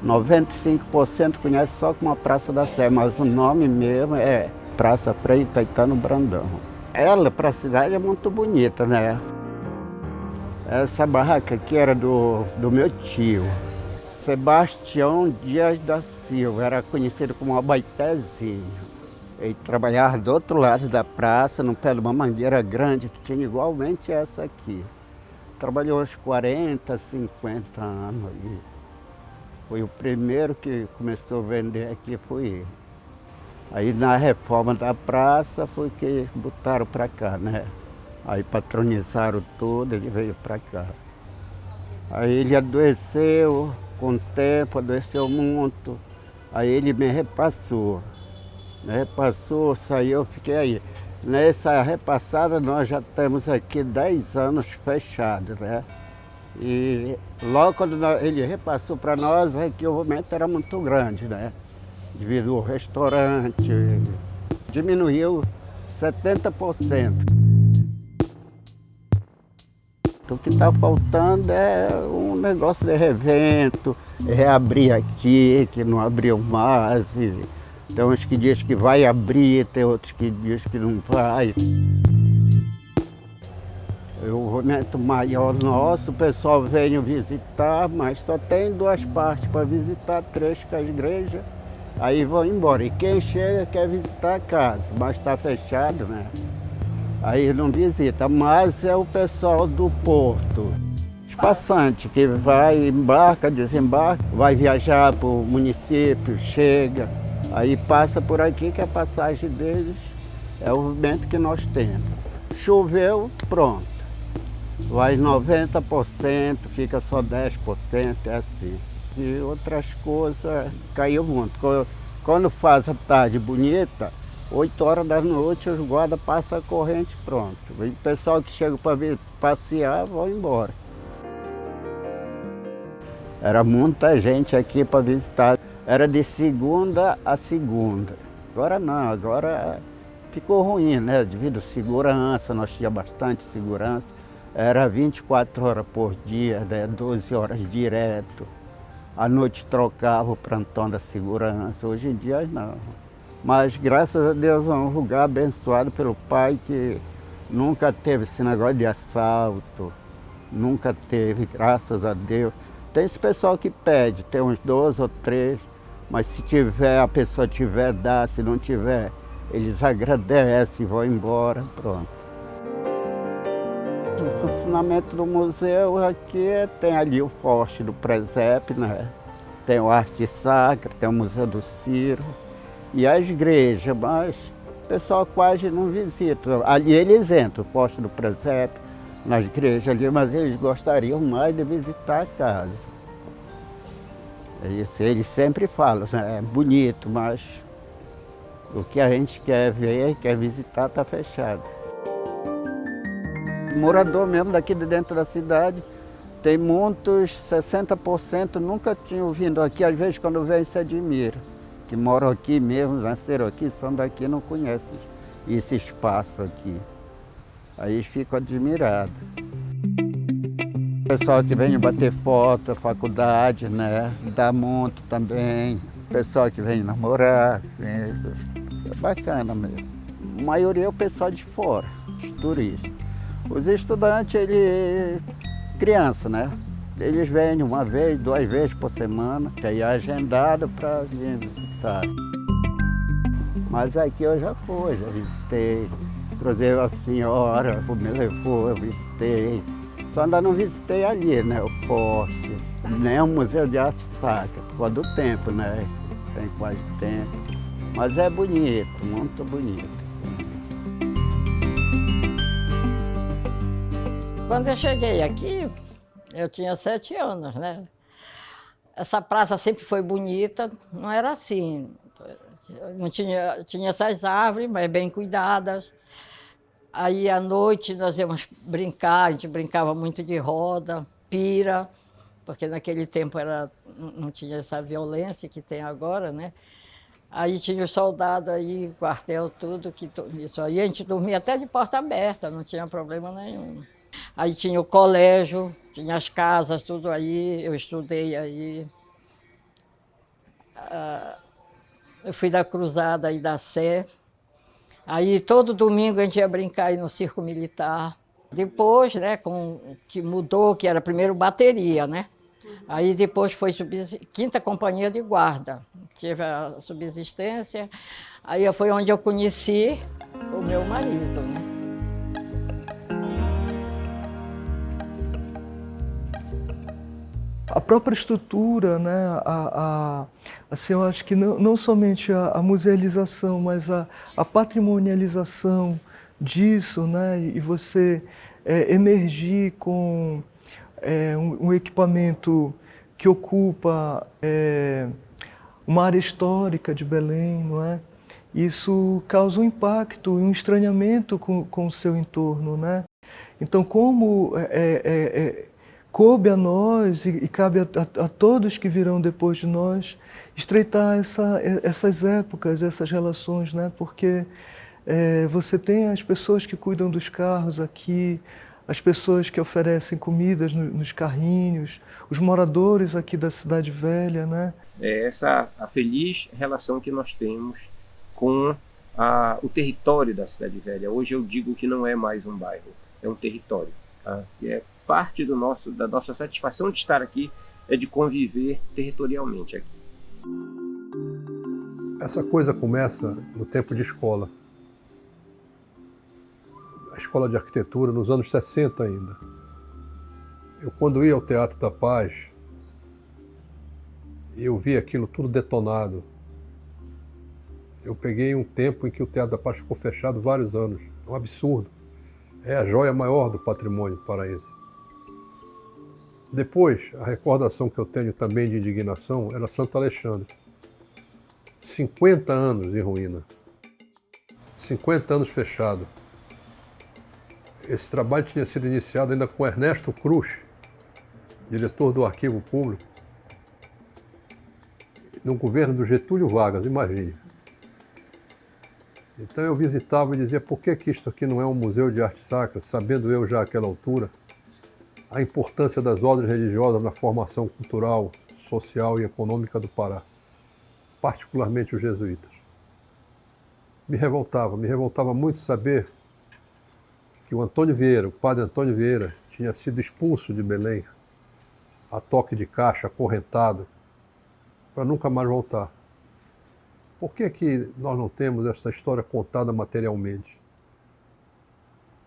95% conhece só como a Praça da Sé, mas o nome mesmo é Praça Frei Caetano Brandão. Ela, para a cidade, é muito bonita, né? Essa barraca aqui era do meu tio, Sebastião Dias da Silva, era conhecido como Abaetezinho. Ele trabalhava do outro lado da praça, no pé de uma mangueira grande que tinha igualmente essa aqui. Trabalhou uns 40, 50 anos aí. Foi o primeiro que começou a vender aqui, foi ele. Aí na reforma da praça foi que botaram para cá, né? Aí patronizaram tudo, ele veio para cá. Aí ele adoeceu, com o tempo adoeceu muito. Aí ele me repassou. Me repassou, saiu, eu fiquei aí. Nessa repassada nós já temos aqui 10 anos fechados, né? E logo quando ele repassou para nós, aqui o movimento era muito grande, né? Devido ao restaurante, diminuiu 70%. O que está faltando é um negócio de revento, reabrir aqui, que não abriu mais. Tem uns que dizem que vai abrir, tem outros que dizem que não vai. O movimento maior nosso, o pessoal vem visitar, mas só tem 2 partes para visitar, 3 com a igreja, aí vão embora. E quem chega quer visitar a casa, mas está fechado, né? Aí não visita, mas é o pessoal do porto. Os passantes que vai, embarca, desembarca, vai viajar para o município, chega, aí passa por aqui que a passagem deles é o movimento que nós temos. Choveu, pronto. Vai 90%, fica só 10%, é assim. E outras coisas caiu muito. Quando faz a tarde bonita, 8 horas da noite os guardas passam a corrente, pronto. E o pessoal que chega para vir passear, vão embora. Era muita gente aqui para visitar. Era de segunda a segunda. Agora não, agora ficou ruim, né? Devido à segurança, nós tínhamos bastante segurança. Era 24 horas por dia, né? 12 horas direto. À noite trocava o plantão da segurança, hoje em dia não. Mas graças a Deus é um lugar abençoado pelo Pai que nunca teve esse negócio de assalto, nunca teve, graças a Deus. Tem esse pessoal que pede, tem uns 2 ou 3, mas se tiver, a pessoa tiver, dá, se não tiver, eles agradecem, vão embora, pronto. O funcionamento do museu aqui tem ali o forte do presépio, né? Tem o Arte Sacra, tem o Museu do Ciro e as igrejas, mas o pessoal quase não visita. Ali eles entram, o forte do presépio, nas igrejas ali, mas eles gostariam mais de visitar a casa. É isso, eles sempre falam, né? É bonito, mas o que a gente quer ver, quer visitar, está fechado. Morador mesmo daqui de dentro da cidade, tem muitos, 60% nunca tinham vindo aqui, às vezes quando vem se admira, que moram aqui mesmo, nasceram aqui, são daqui, não conhecem esse espaço aqui. Aí ficam admirados. O pessoal que vem bater foto, faculdade, né, dá muito também. O pessoal que vem namorar, assim, é bacana mesmo. A maioria é o pessoal de fora, os turistas. Os estudantes, criança, né? Eles vêm 1 vez, 2 vezes por semana, que aí é agendado para vir visitar. Mas aqui eu já fui, já visitei. Cruzeiro a Senhora, me levou, eu visitei. Só ainda não visitei ali, né? O Forte, nem o Museu de Arte Sacra, por causa do tempo, né? Tem quase tempo. Mas é bonito, muito bonito. Quando eu cheguei aqui, eu tinha 7 anos, né? Essa praça sempre foi bonita, não era assim. Não tinha essas árvores, mas bem cuidadas. Aí à noite nós íamos brincar, a gente brincava muito de roda, pira, porque naquele tempo não tinha essa violência que tem agora, né? Aí tinha os soldados aí, quartel, tudo, isso aí a gente dormia até de porta aberta, não tinha problema nenhum. Aí tinha o colégio, tinha as casas, tudo aí, eu estudei aí. eu fui da Cruzada e da Sé. Aí todo domingo a gente ia brincar aí no Circo Militar. Depois, né, que mudou, que era primeiro bateria, né? Aí depois foi quinta companhia de guarda. Tive a subsistência. Aí foi onde eu conheci o meu marido, né? A própria estrutura, né? Assim, eu acho que não somente a musealização, mas a patrimonialização disso, né? E você emergir com um equipamento que ocupa uma área histórica de Belém, não é? Isso causa um impacto e um estranhamento com o seu entorno, né? Então, como coube a nós e cabe a todos que virão depois de nós estreitar essas épocas, essas relações, né? Porque você tem as pessoas que cuidam dos carros aqui, as pessoas que oferecem comidas nos carrinhos, os moradores aqui da Cidade Velha, né? É essa a feliz relação que nós temos com o território da Cidade Velha. Hoje eu digo que não é mais um bairro, é um território. Tá? E é parte da nossa satisfação de estar aqui é de conviver territorialmente aqui. Essa coisa começa no tempo de escola. A escola de arquitetura nos anos 60 ainda. Eu quando ia ao Teatro da Paz, eu vi aquilo tudo detonado. Eu peguei um tempo em que o Teatro da Paz ficou fechado vários anos. É um absurdo. É a joia maior do patrimônio paraense. Depois, a recordação que eu tenho também de indignação era Santo Alexandre. 50 anos em ruína. 50 anos fechado. Esse trabalho tinha sido iniciado ainda com Ernesto Cruz, diretor do Arquivo Público, no governo do Getúlio Vargas, imagine. Então eu visitava e dizia, por que isto aqui não é um museu de arte sacra, sabendo eu já àquela altura a importância das ordens religiosas na formação cultural, social e econômica do Pará, particularmente os jesuítas. Me revoltava muito saber que o Antônio Vieira, o padre Antônio Vieira, tinha sido expulso de Belém a toque de caixa, acorrentado, para nunca mais voltar. Por que nós não temos essa história contada materialmente?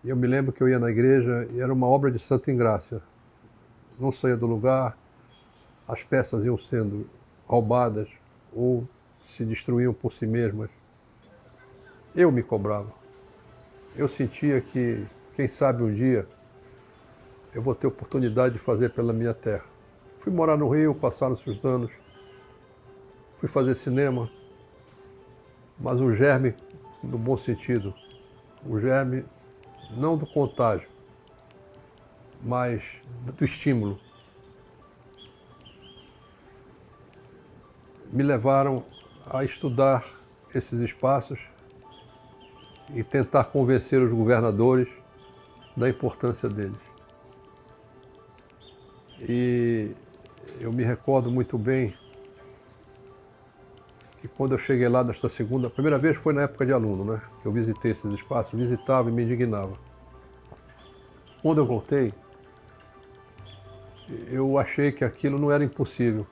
E eu me lembro que eu ia na igreja e era uma obra de Santa Engrácia. Não saía do lugar, as peças iam sendo roubadas ou se destruíam por si mesmas. Eu me cobrava. Eu sentia que, quem sabe um dia, eu vou ter oportunidade de fazer pela minha terra. Fui morar no Rio, passaram-se os anos, fui fazer cinema, mas o germe, no bom sentido, o germe não do contágio, mas do estímulo, me levaram a estudar esses espaços e tentar convencer os governadores da importância deles. E eu me recordo muito bem que quando eu cheguei lá nesta segunda, a primeira vez foi na época de aluno, né? Que eu visitei esses espaços, visitava e me indignava. Quando eu voltei, eu achei que aquilo não era impossível.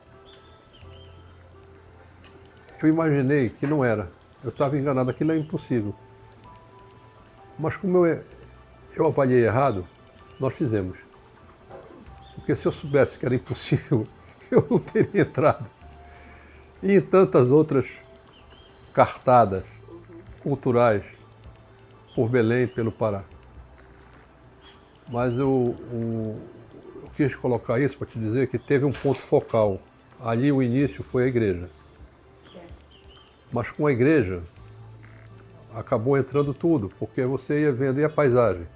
Eu imaginei que não era. Eu estava enganado, aquilo é impossível. Mas como eu avaliei errado, nós fizemos. Porque se eu soubesse que era impossível, eu não teria entrado. E em tantas outras cartadas culturais por Belém e pelo Pará. Mas eu quis colocar isso para te dizer que teve um ponto focal. Ali o início foi a igreja. Mas com a igreja acabou entrando tudo, porque você ia vendo e a paisagem.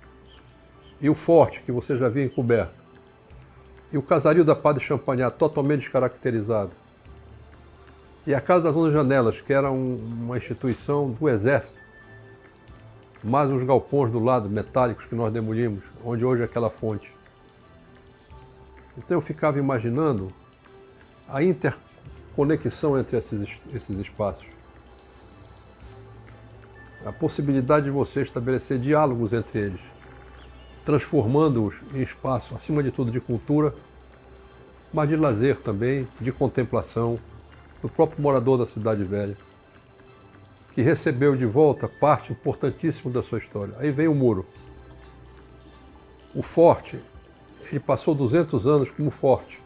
E o forte que você já via encoberto. E o casario da Padre Champagnat totalmente descaracterizado. E a Casa das 11 Janelas, que era uma instituição do Exército, mais uns galpões do lado, metálicos, que nós demolimos, onde hoje é aquela fonte. Então eu ficava imaginando a conexão entre esses espaços. A possibilidade de você estabelecer diálogos entre eles, transformando-os em espaço, acima de tudo, de cultura, mas de lazer também, de contemplação, do próprio morador da Cidade Velha, que recebeu de volta parte importantíssima da sua história. Aí vem o muro. O forte, ele passou 200 anos como forte.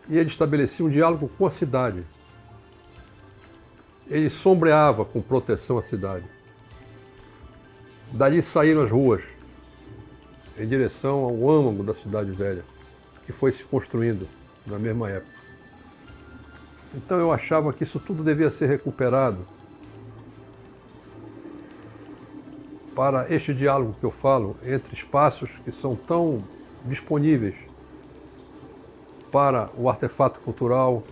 E ele estabelecia um diálogo com a cidade. Ele sombreava com proteção a cidade. Dali saíram as ruas, em direção ao âmago da Cidade Velha, que foi se construindo na mesma época. Então eu achava que isso tudo devia ser recuperado para este diálogo que eu falo entre espaços que são tão disponíveis para o artefato cultural,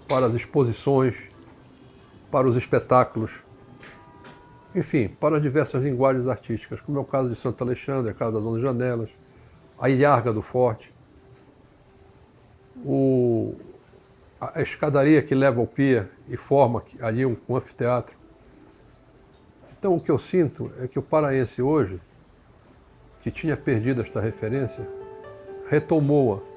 para as exposições, para os espetáculos, enfim, para as diversas linguagens artísticas, como é o caso de Santo Alexandre, a Casa das 11 Janelas, a Ilharga do Forte, a escadaria que leva ao pier e forma ali um anfiteatro. Então o que eu sinto é que o paraense hoje, que tinha perdido esta referência, retomou-a.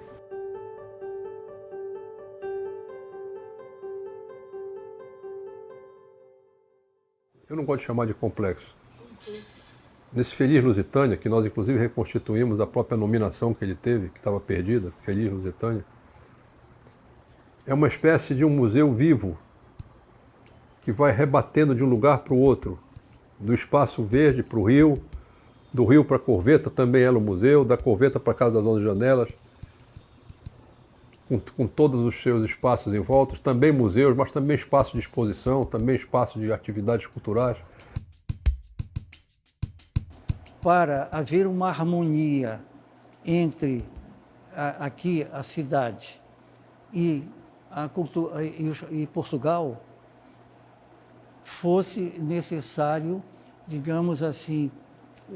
Eu não gosto de chamar de complexo. Nesse Feliz Lusitânia, que nós inclusive reconstituímos a própria nominação que ele teve, que estava perdida, Feliz Lusitânia, é uma espécie de um museu vivo, que vai rebatendo de um lugar para o outro, do espaço verde para o rio, do rio para a Corveta, também era o museu, da Corveta para a Casa das 11 Janelas, com todos os seus espaços em volta, também museus, mas também espaço de exposição, também espaço de atividades culturais. Para haver uma harmonia entre aqui a cidade e a cultura e Portugal, fosse necessário, digamos assim,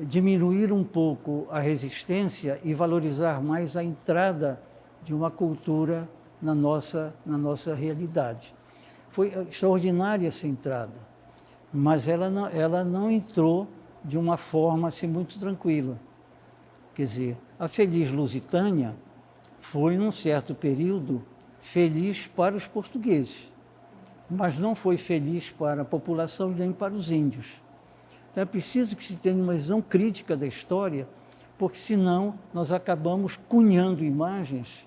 diminuir um pouco a resistência e valorizar mais a entrada de uma cultura na nossa realidade. Foi extraordinária essa entrada, mas ela não entrou de uma forma assim, muito tranquila. Quer dizer, a Feliz Lusitânia foi, num certo período, feliz para os portugueses, mas não foi feliz para a população nem para os índios. Então é preciso que se tenha uma visão crítica da história, porque senão nós acabamos cunhando imagens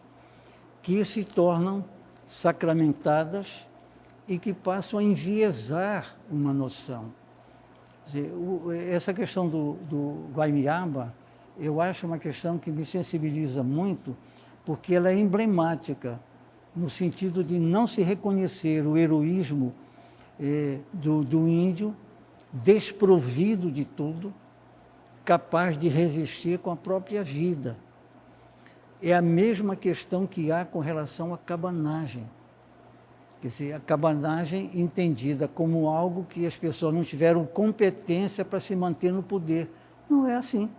que se tornam sacramentadas e que passam a enviesar uma noção. Quer dizer, essa questão do Guaimiaba, eu acho uma questão que me sensibiliza muito, porque ela é emblemática, no sentido de não se reconhecer o heroísmo do índio, desprovido de tudo, capaz de resistir com a própria vida. É a mesma questão que há com relação à cabanagem. Quer dizer, a cabanagem entendida como algo que as pessoas não tiveram competência para se manter no poder. Não é assim.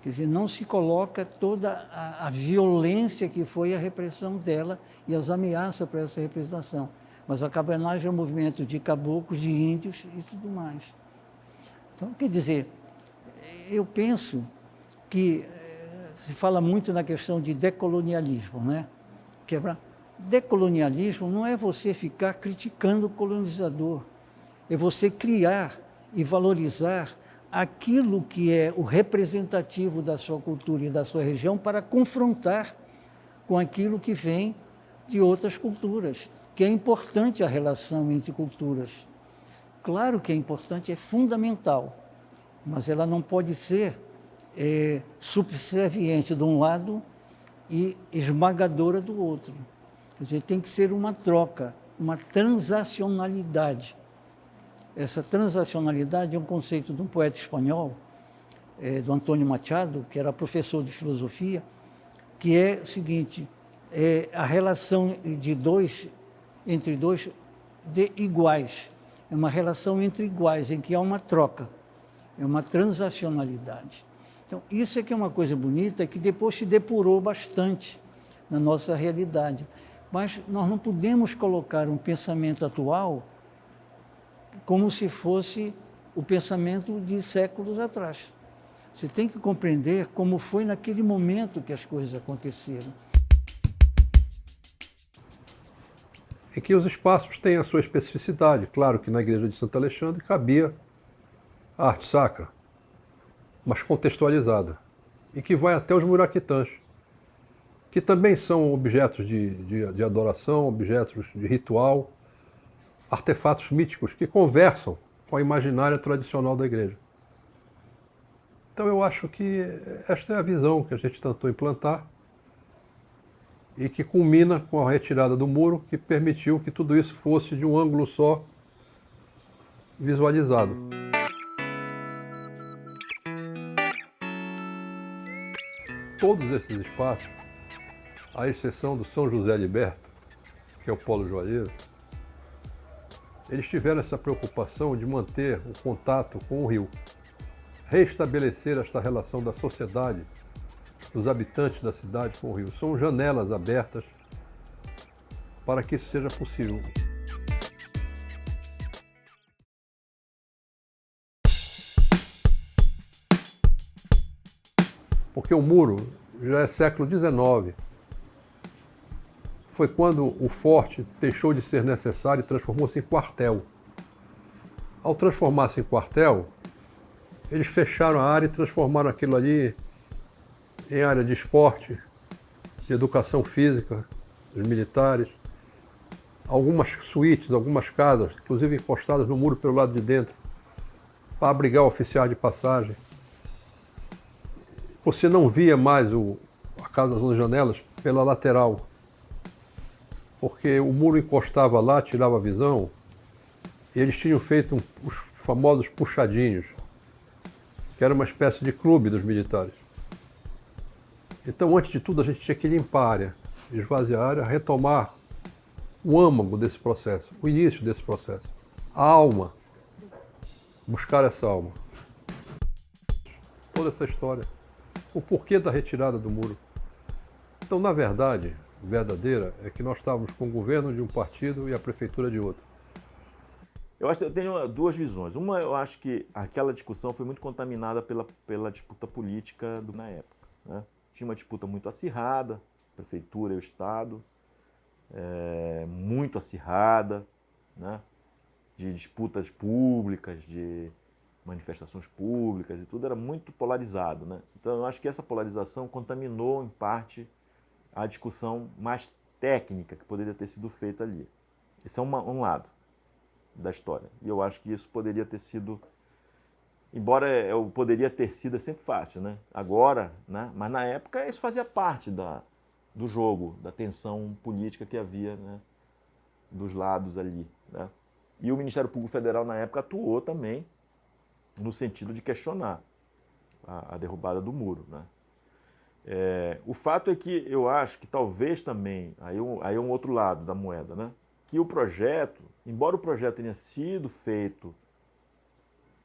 Quer dizer, não se coloca toda a violência que foi a repressão dela e as ameaças para essa representação. Mas a cabanagem é um movimento de caboclos, de índios e tudo mais. Então, quer dizer, eu penso que se fala muito na questão de decolonialismo, né? Decolonialismo não é você ficar criticando o colonizador, é você criar e valorizar aquilo que é o representativo da sua cultura e da sua região para confrontar com aquilo que vem de outras culturas, que é importante a relação entre culturas. Claro que é importante, é fundamental, mas ela não pode ser subserviente de um lado e esmagadora do outro. Quer dizer, tem que ser uma troca, uma transacionalidade. Essa transacionalidade é um conceito de um poeta espanhol, do Antônio Machado, que era professor de filosofia, que é o seguinte, a relação entre dois de iguais. É uma relação entre iguais, em que há uma troca, é uma transacionalidade. Então, isso é que é uma coisa bonita, que depois se depurou bastante na nossa realidade. Mas nós não podemos colocar um pensamento atual como se fosse o pensamento de séculos atrás. Você tem que compreender como foi naquele momento que as coisas aconteceram. Em que os espaços têm a sua especificidade. Claro que na igreja de Santo Alexandre cabia a arte sacra, mas contextualizada, e que vai até os muraquitãs, que também são objetos de adoração, objetos de ritual, artefatos míticos que conversam com a imaginária tradicional da igreja. Então eu acho que esta é a visão que a gente tentou implantar e que culmina com a retirada do muro, que permitiu que tudo isso fosse de um ângulo só visualizado. Todos esses espaços, à exceção do São José Liberto, que é o polo joalheiro, eles tiveram essa preocupação de manter o contato com o rio, reestabelecer esta relação da sociedade, dos habitantes da cidade com o rio. São janelas abertas para que isso seja possível. Porque o muro já é século XIX. Foi quando o forte deixou de ser necessário e transformou-se em quartel. Ao transformar-se em quartel, eles fecharam a área e transformaram aquilo ali em área de esporte, de educação física dos militares, algumas suítes, algumas casas, inclusive encostadas no muro pelo lado de dentro, para abrigar oficiais de passagem. Você não via mais a casa das janelas pela lateral, porque o muro encostava lá, tirava a visão, e eles tinham feito os famosos puxadinhos, que era uma espécie de clube dos militares. Então, antes de tudo, a gente tinha que limpar a área, esvaziar a área, retomar o âmago desse processo, o início desse processo, a alma, buscar essa alma. Toda essa história, o porquê da retirada do muro. Então, na verdade, verdadeira, é que nós estávamos com o governo de um partido e a prefeitura de outro. Eu tenho duas visões. Uma, eu acho que aquela discussão foi muito contaminada pela disputa política na época, né? Tinha uma disputa muito acirrada, prefeitura e o Estado, muito acirrada, né? De disputas públicas, de manifestações públicas e tudo, era muito polarizado, né? Então eu acho que essa polarização contaminou, em parte, a discussão mais técnica que poderia ter sido feita ali. Esse é um lado da história. E eu acho que isso poderia ter sido, embora eu poderia ter sido, é sempre fácil, né? Agora, né? Mas na época isso fazia parte do jogo, da tensão política que havia, né? Dos lados ali, né? E o Ministério Público Federal na época atuou também no sentido de questionar a derrubada do muro, né? O fato é que eu acho que talvez também, aí é um outro lado da moeda, né? Que o projeto, embora o projeto tenha sido feito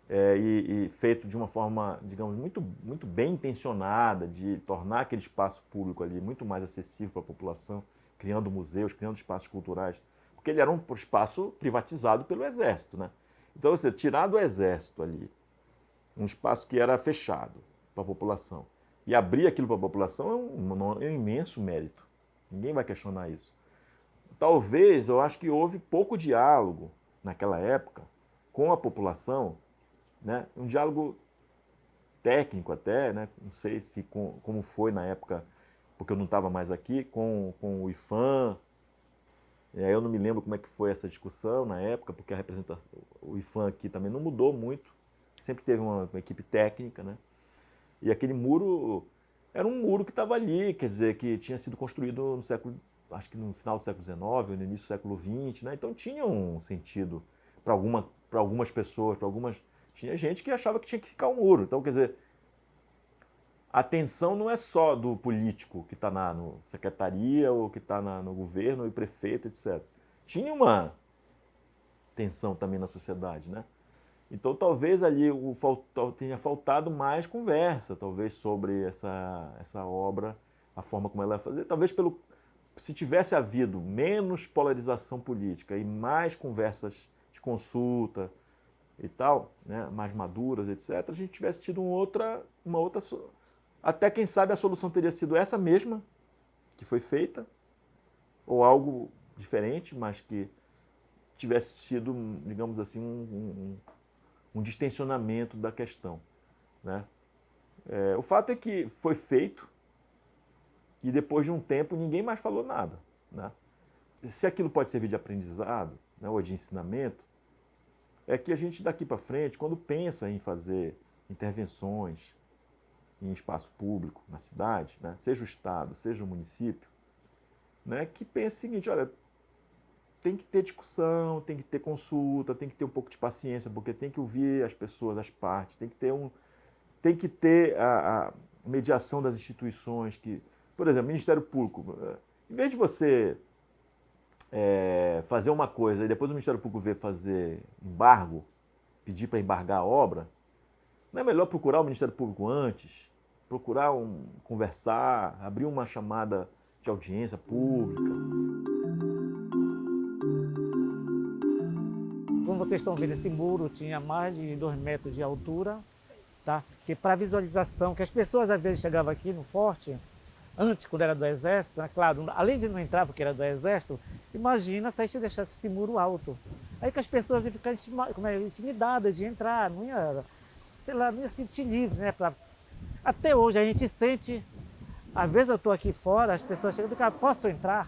e feito de uma forma, digamos, muito bem intencionada, de tornar aquele espaço público ali muito mais acessível para a população, criando museus, criando espaços culturais, porque ele era um espaço privatizado pelo Exército, né? Então, você tirar do Exército ali um espaço que era fechado para a população e abrir aquilo para a população é um imenso mérito. Ninguém vai questionar isso. Talvez, eu acho que houve pouco diálogo naquela época com a população, né? Um diálogo técnico até, né? Não sei se como foi na época, porque eu não estava mais aqui, com o IPHAN. Eu não me lembro como é que foi essa discussão na época, porque a representação, o IPHAN aqui também não mudou muito, sempre teve uma equipe técnica, né? E aquele muro era um muro que estava ali, quer dizer, que tinha sido construído no século, acho que no final do século XIX, ou no início do século XX, né? Então tinha um sentido para algumas pessoas, tinha gente que achava que tinha que ficar um muro. Então, quer dizer, a tensão não é só do político que está na secretaria ou que está no governo e prefeito, etc. Tinha uma tensão também na sociedade, né? Então, talvez ali tenha faltado mais conversa, talvez sobre essa obra, a forma como ela ia fazer, talvez se tivesse havido menos polarização política e mais conversas de consulta e tal, né, mais maduras, etc., a gente tivesse tido uma outra... Até, quem sabe, a solução teria sido essa mesma que foi feita, ou algo diferente, mas que tivesse sido, digamos assim, um distensionamento da questão, né? O fato é que foi feito e depois de um tempo ninguém mais falou nada, né? Se aquilo pode servir de aprendizado, né, ou de ensinamento, é que a gente daqui para frente, quando pensa em fazer intervenções em espaço público na cidade, né, seja o Estado, seja o município, né, que pense o seguinte: olha, tem que ter discussão, tem que ter consulta, tem que ter um pouco de paciência, porque tem que ouvir as pessoas, as partes, tem que ter a mediação das instituições que, por exemplo, Ministério Público, em vez de você fazer uma coisa e depois o Ministério Público ver fazer embargo, pedir para embargar a obra, não é melhor procurar o Ministério Público antes, procurar conversar, abrir uma chamada de audiência pública? Como vocês estão vendo, esse muro tinha mais de 2 metros de altura, tá? Que para visualização, que as pessoas às vezes chegavam aqui no forte, antes, quando era do Exército, né? Claro, além de não entrar porque era do Exército, imagina se a gente deixasse esse muro alto. Aí que as pessoas iam ficar intimidadas de entrar, não ia, sei lá, não ia sentir livre, né? Até hoje a gente sente, às vezes eu estou aqui fora, as pessoas chegam e dizem: posso entrar?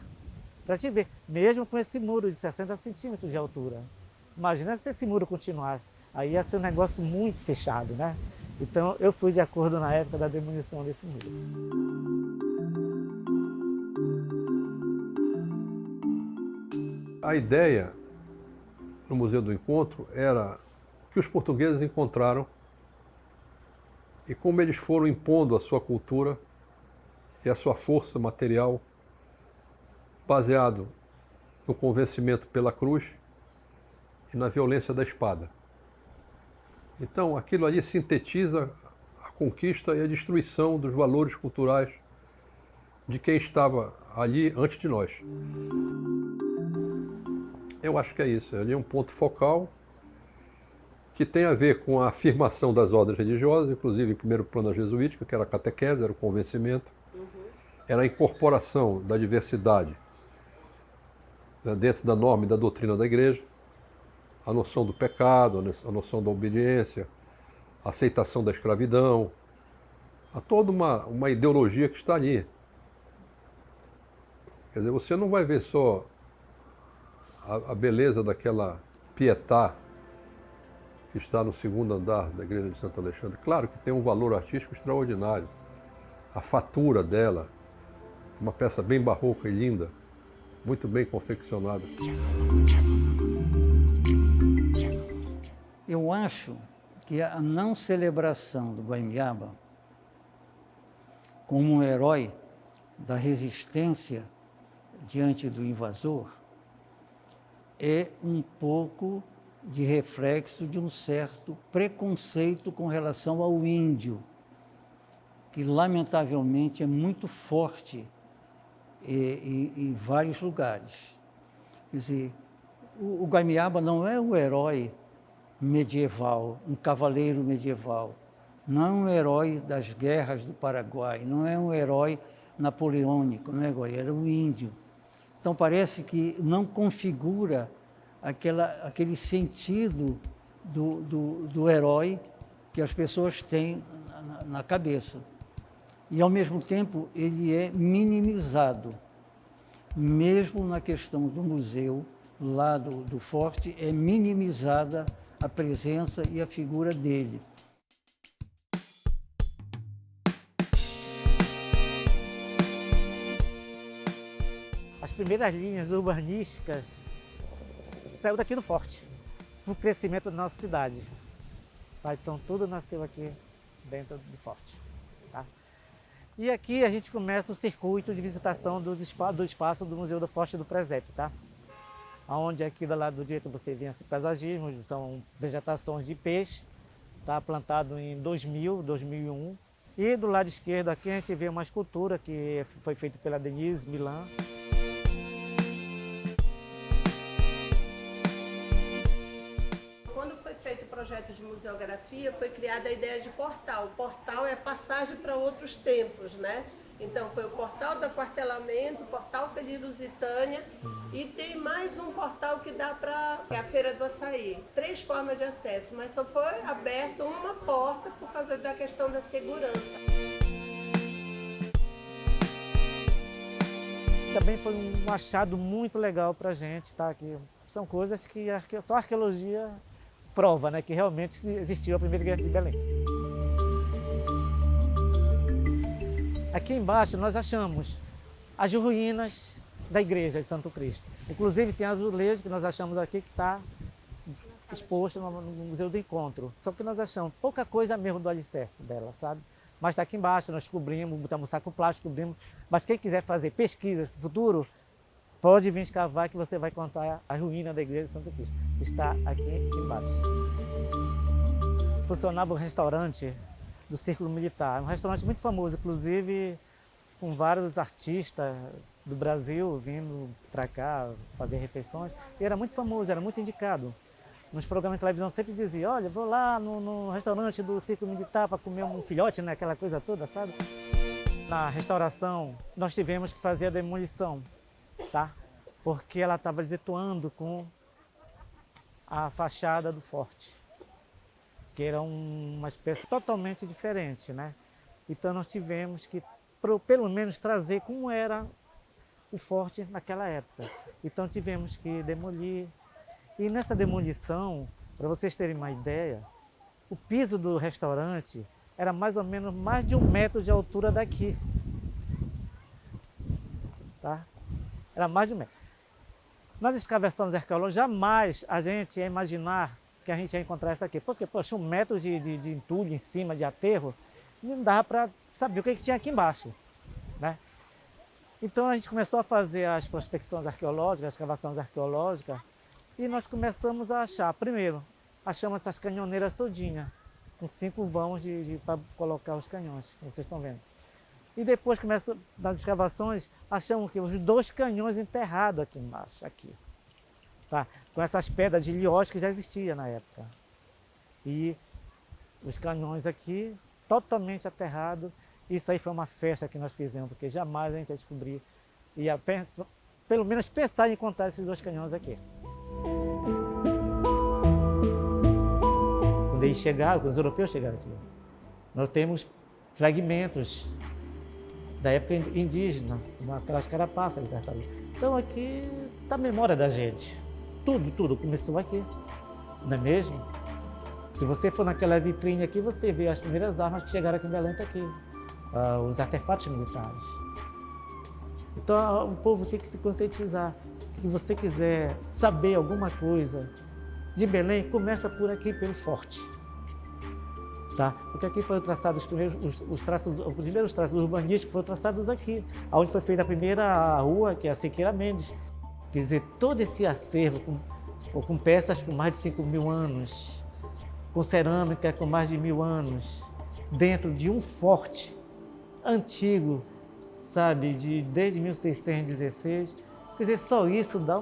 Para te ver, mesmo com esse muro de 60 centímetros de altura. Imagina se esse muro continuasse, aí ia ser um negócio muito fechado, né? Então eu fui de acordo na época da demolição desse muro. A ideia no Museu do Encontro era o que os portugueses encontraram e como eles foram impondo a sua cultura e a sua força material baseado no convencimento pela cruz e na violência da espada. Então, aquilo ali sintetiza a conquista e a destruição dos valores culturais de quem estava ali antes de nós. Eu acho que é isso. Ali é um ponto focal que tem a ver com a afirmação das ordens religiosas, inclusive em primeiro plano a jesuítica, que era a catequese, era o convencimento, era a incorporação da diversidade, né, dentro da norma e da doutrina da igreja, a noção do pecado, a noção da obediência, a aceitação da escravidão, há toda uma ideologia que está ali. Quer dizer, você não vai ver só a beleza daquela Pietà que está no segundo andar da igreja de Santo Alexandre. Claro que tem um valor artístico extraordinário. A fatura dela, uma peça bem barroca e linda, muito bem confeccionada. Eu acho que a não celebração do Guaimiaba como um herói da resistência diante do invasor é um pouco de reflexo de um certo preconceito com relação ao índio, que lamentavelmente é muito forte em vários lugares. Quer dizer, o Guaimiaba não é um herói medieval, um cavaleiro medieval, não é um herói das guerras do Paraguai, não é um herói napoleônico, não é? Era um índio. Então parece que não configura aquele sentido do herói que as pessoas têm na cabeça. E, ao mesmo tempo, ele é minimizado. Mesmo na questão do museu, lá do forte, é minimizada a presença e a figura dele. As primeiras linhas urbanísticas saiu daqui do forte, para o crescimento da nossa cidade. Tá? Então tudo nasceu aqui dentro do forte. Tá? E aqui a gente começa o circuito de visitação do espaço do Museu do Forte do Presépio. Tá? Onde aqui do lado direito você vê esse paisagismo, são vegetações de peixe, tá? Plantado em 2000, 2001. E do lado esquerdo aqui a gente vê uma escultura que foi feita pela Denise Milan. projeto de museografia, foi criada a ideia de portal. O portal é passagem para outros tempos, né? Então foi o portal do Aquartelamento, o portal Feliz Lusitânia e tem mais um portal que dá para a Feira do Açaí. 3 formas de acesso, mas só foi aberta uma porta por causa da questão da segurança. Também foi um achado muito legal para a gente, tá? Que são coisas que só a arqueologia prova, né? Que realmente existiu a primeira igreja de Belém. Aqui embaixo nós achamos as ruínas da igreja de Santo Cristo. Inclusive tem azulejo que nós achamos aqui que está exposto no Museu do Encontro. Só que nós achamos pouca coisa mesmo do alicerce dela, sabe? Mas está aqui embaixo, nós cobrimos, botamos saco plástico, cobrimos. Mas quem quiser fazer pesquisas no futuro, pode vir escavar que você vai encontrar a ruína da igreja de Santo Cristo. Está aqui embaixo. Funcionava um restaurante do Círculo Militar, um restaurante muito famoso, inclusive com vários artistas do Brasil vindo para cá fazer refeições. E era muito famoso, era muito indicado. Nos programas de televisão sempre dizia, olha, vou lá no restaurante do Círculo Militar para comer um filhote, né? Aquela coisa toda, sabe? Na restauração, nós tivemos que fazer a demolição, tá? Porque ela estava desituando com a fachada do forte, que era uma espécie totalmente diferente, né? Então nós tivemos que, pelo menos, trazer como era o forte naquela época. Então tivemos que demolir. E nessa demolição, para vocês terem uma ideia, o piso do restaurante era mais ou menos mais de 1 metro de altura daqui. Tá? Era mais de 1 metro. Nas escavações arqueológicas, jamais a gente ia imaginar que a gente ia encontrar isso aqui. Porque, poxa, 1 metro de entulho em cima, de aterro, não dava para saber o que tinha aqui embaixo, né? Então a gente começou a fazer as prospecções arqueológicas, as escavações arqueológicas, e nós começamos a achar, primeiro, achamos essas canhoneiras todinhas, com 5 vãos para colocar os canhões, como vocês estão vendo. E depois, nas escavações, achamos que os 2 canhões enterrados aqui embaixo, aqui. Tá? Com essas pedras de liós que já existia na época. E os canhões aqui, totalmente aterrados. Isso aí foi uma festa que nós fizemos, porque jamais a gente ia descobrir, pelo menos pensar em encontrar esses 2 canhões aqui. Quando eles chegaram, quando os europeus chegaram aqui, nós temos fragmentos da época indígena, aquelas carapaças de tartaruga. Então aqui está a memória da gente. Tudo começou aqui, não é mesmo? Se você for naquela vitrine aqui, você vê as primeiras armas que chegaram aqui em Belém, tá aqui. Os artefatos militares. Então o povo tem que se conscientizar. Se você quiser saber alguma coisa de Belém, começa por aqui, pelo forte. Tá? Porque aqui foram traçados os primeiros traços urbanísticos foram traçados aqui, onde foi feita a primeira rua, que é a Siqueira Mendes. Quer dizer, todo esse acervo com peças com mais de 5.000 anos, com cerâmica com mais de 1.000 anos, dentro de um forte antigo, sabe, desde 1616. Quer dizer, só isso dá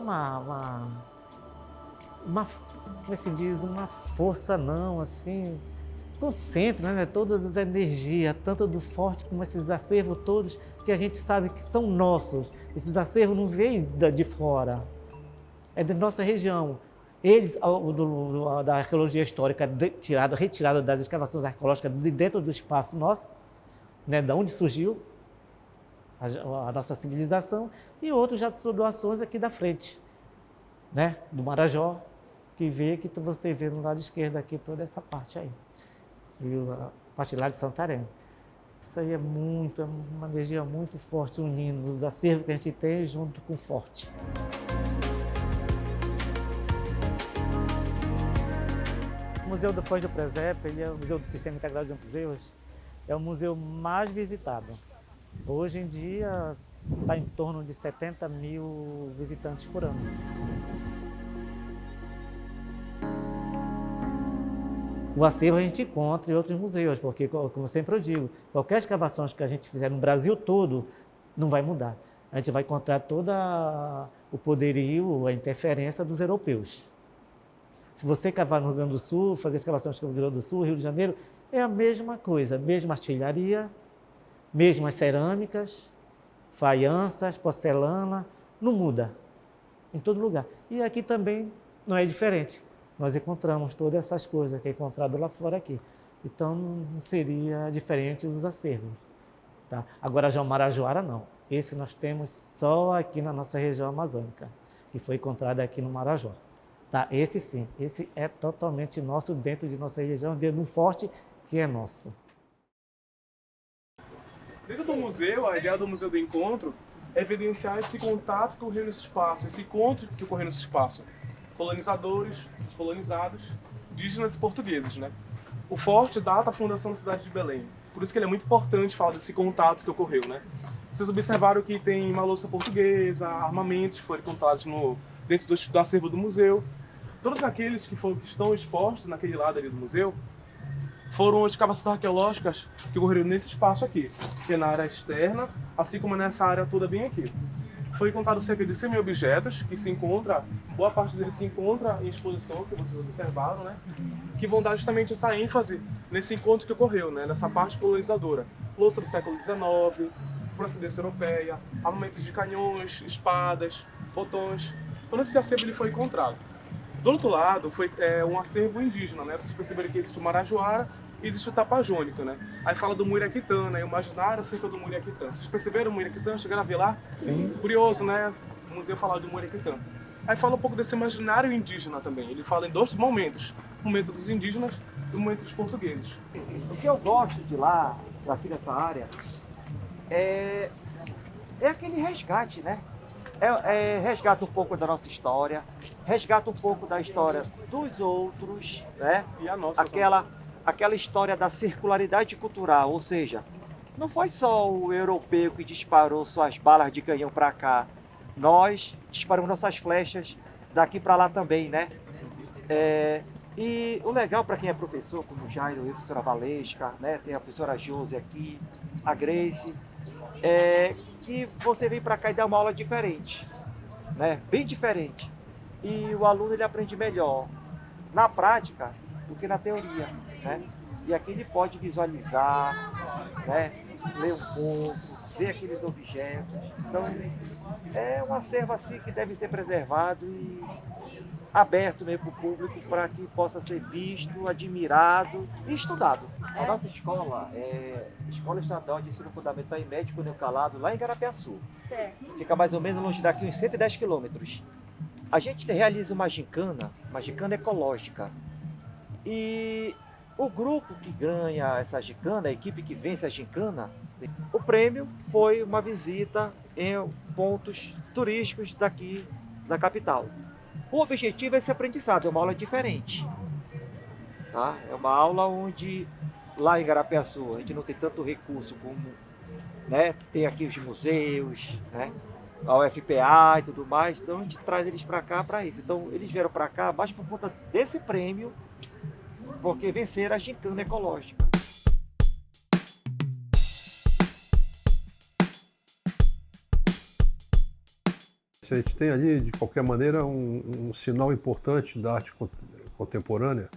como se diz, uma força não, assim, concentra, né, todas as energias, tanto do forte como esses acervos todos, que a gente sabe que são nossos. Esses acervos não veio de fora, é da nossa região. Eles, da arqueologia histórica, retirada das escavações arqueológicas de dentro do espaço nosso, né, da onde surgiu a nossa civilização, e outros já são doações aqui da frente, né, do Marajó, que você vê no lado esquerdo aqui toda essa parte aí, e a parte lá de Santarém. Isso aí é uma energia muito forte, unindo os acervos que a gente tem junto com o forte. O Museu do Foz do Presépio, ele é o Museu do Sistema Integrado de Museus, é o museu mais visitado. Hoje em dia está em torno de 70.000 visitantes por ano. O acervo a gente encontra em outros museus, porque, como sempre eu digo, qualquer escavação que a gente fizer no Brasil todo, não vai mudar. A gente vai encontrar todo o poderio, a interferência dos europeus. Se você cavar no Rio Grande do Sul, fazer escavação no Rio Grande do Sul, Rio de Janeiro, é a mesma coisa, mesma artilharia, mesmas cerâmicas, faianças, porcelana, não muda, em todo lugar. E aqui também não é diferente. Nós encontramos todas essas coisas que é encontrado lá fora aqui. Então, não seria diferente os acervos. Tá? Agora, já o Marajoara, não. Esse nós temos só aqui na nossa região amazônica, que foi encontrado aqui no Marajó. Tá? Esse sim, esse é totalmente nosso dentro de nossa região, dentro de um forte que é nosso. Dentro do museu, a ideia do Museu do Encontro é evidenciar esse contato que ocorreu nesse espaço, esse encontro que ocorreu nesse espaço. Colonizadores, colonizados, indígenas e portugueses, né? O forte data da fundação da cidade de Belém. Por isso que ele é muito importante falar desse contato que ocorreu, né? Vocês observaram que tem uma louça portuguesa, armamentos que foram encontrados dentro do acervo do museu. Todos aqueles que estão expostos naquele lado ali do museu foram escavações arqueológicas que ocorreram nesse espaço aqui, que é na área externa, assim como nessa área toda bem aqui. Foi encontrado cerca de 100 mil objetos, que se encontra, boa parte deles se encontra em exposição, que vocês observaram, né? Que vão dar justamente essa ênfase nesse encontro que ocorreu, né? Nessa parte colonizadora. Louça do século XIX, procedência europeia, armamentos de canhões, espadas, botões. Todo esse acervo ele foi encontrado. Do outro lado, foi um acervo indígena, né? Vocês perceberam que existe o Marajoara e existe o Tapajônica, né? Aí fala do Muiraquitã, né? O imaginário acerca do Muiraquitã. Vocês perceberam o Muiraquitã? Chegaram a ver lá? Sim. Curioso, né? O museu fala do Muiraquitã. Aí fala um pouco desse imaginário indígena também. Ele fala em dois momentos. O momento dos indígenas e o momento dos portugueses. O que eu gosto de lá, aqui nessa área, é aquele resgate, né? Resgata um pouco da nossa história, resgata um pouco da história dos outros, né? E a nossa aquela história da circularidade cultural, ou seja, não foi só o europeu que disparou suas balas de canhão para cá, nós disparamos nossas flechas daqui para lá também, né? E o legal para quem é professor, como o Jairo, a professora Valesca, né? Tem a professora Josi aqui, a Grace, que você vem para cá e dá uma aula diferente, né? Bem diferente. E o aluno ele aprende melhor na prática do que na teoria, né? E aqui ele pode visualizar, né? Ler um pouco, ver aqueles objetos. Então, é um acervo assim que deve ser preservado e aberto mesmo para o público para que possa ser visto, admirado e estudado. A nossa escola é Escola Estadual de Ensino Fundamental e Médio Cuneu Calado, lá em Garapiaçu. Certo. Fica mais ou menos longe daqui, uns 110 quilômetros. A gente realiza uma gincana ecológica. E o grupo que ganha essa gincana, a equipe que vence a gincana, o prêmio foi uma visita em pontos turísticos daqui da capital. O objetivo é esse aprendizado, é uma aula diferente. Tá? É uma aula onde, lá em Garapiaçu, a gente não tem tanto recurso como, né? Tem aqui os museus, né? A UFPA e tudo mais, então a gente traz eles para cá para isso. Então eles vieram para cá mais por conta desse prêmio, porque venceram a gincana ecológica. A gente tem ali, de qualquer maneira, um sinal importante da arte contemporânea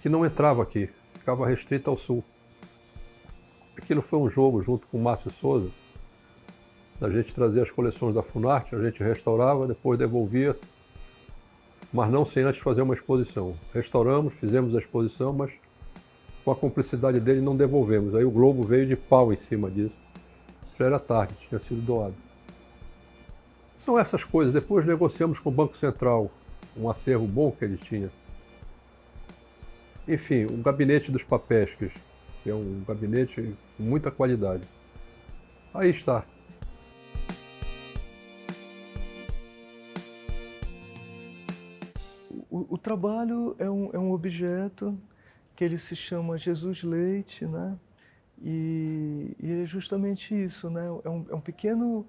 que não entrava aqui, ficava restrito ao sul. Aquilo foi um jogo junto com o Márcio Souza, da gente trazer as coleções da Funarte, a gente restaurava, depois devolvia, mas não sem antes fazer uma exposição. Restauramos, fizemos a exposição, mas com a cumplicidade dele não devolvemos. Aí o Globo veio de pau em cima disso. Já era tarde, tinha sido doado. São essas coisas. Depois negociamos com o Banco Central um acervo bom que ele tinha. Enfim, o Gabinete dos Papéis, que é um gabinete com muita qualidade. Aí está. O trabalho é um objeto que ele se chama Jesus Leite, né? E é justamente isso, né? É um pequeno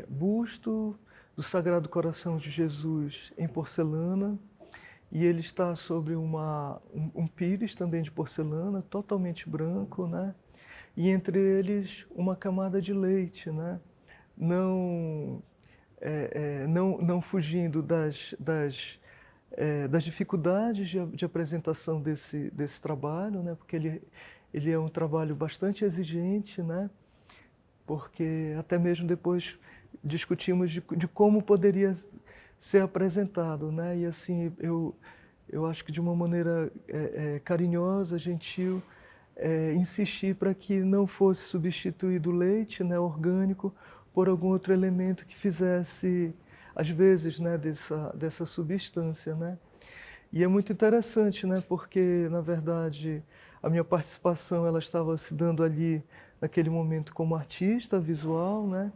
busto do Sagrado Coração de Jesus em porcelana, e ele está sobre um pires também de porcelana, totalmente branco, né? E entre eles uma camada de leite, né? Não fugindo das das dificuldades de apresentação desse trabalho, né? Porque ele é um trabalho bastante exigente, né? Porque até mesmo depois discutimos de como poderia ser apresentado, né? E assim, eu acho que de uma maneira carinhosa, gentil, insistir para que não fosse substituído o leite, né, orgânico, por algum outro elemento que fizesse, às vezes, né, dessa substância, né? E é muito interessante, né, porque, na verdade, a minha participação ela estava se dando ali, naquele momento, como artista visual, né?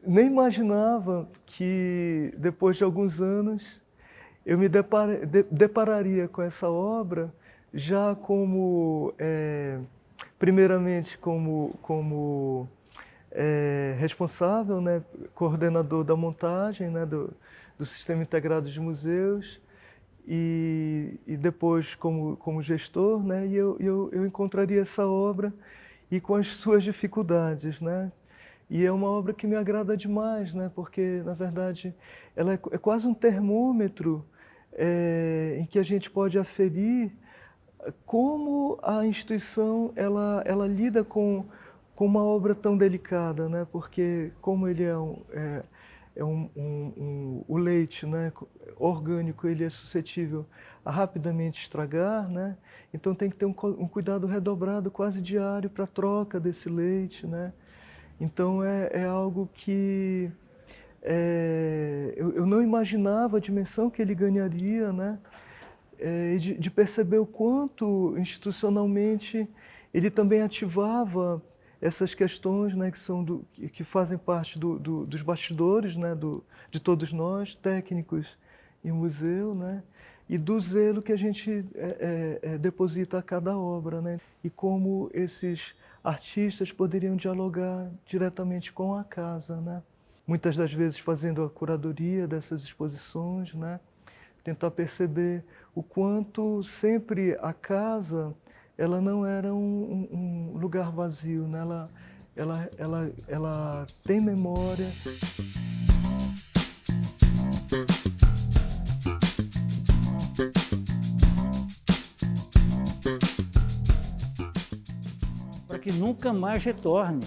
Nem imaginava que, depois de alguns anos, eu me depararia com essa obra já como, primeiramente, como responsável, né, coordenador da montagem, né, do Sistema Integrado de Museus, e depois como gestor, né, e eu encontraria essa obra e com as suas dificuldades, né? E é uma obra que me agrada demais, né, porque, na verdade, ela é quase um termômetro em que a gente pode aferir como a instituição ela lida com uma obra tão delicada, né? Porque como ele o leite, né, orgânico, ele é suscetível a rapidamente estragar, né? Então tem que ter um cuidado redobrado, quase diário, para a troca desse leite, né? Então é algo que eu não imaginava a dimensão que ele ganharia, né? De perceber o quanto institucionalmente ele também ativava essas questões, né, que fazem parte dos bastidores, né, de todos nós, técnicos em museu, né, e do zelo que a gente deposita a cada obra, né, e como esses artistas poderiam dialogar diretamente com a casa, né, muitas das vezes fazendo a curadoria dessas exposições, né, tentar perceber o quanto sempre a casa ela não era um lugar vazio, né? Ela tem memória. Para que nunca mais retorne.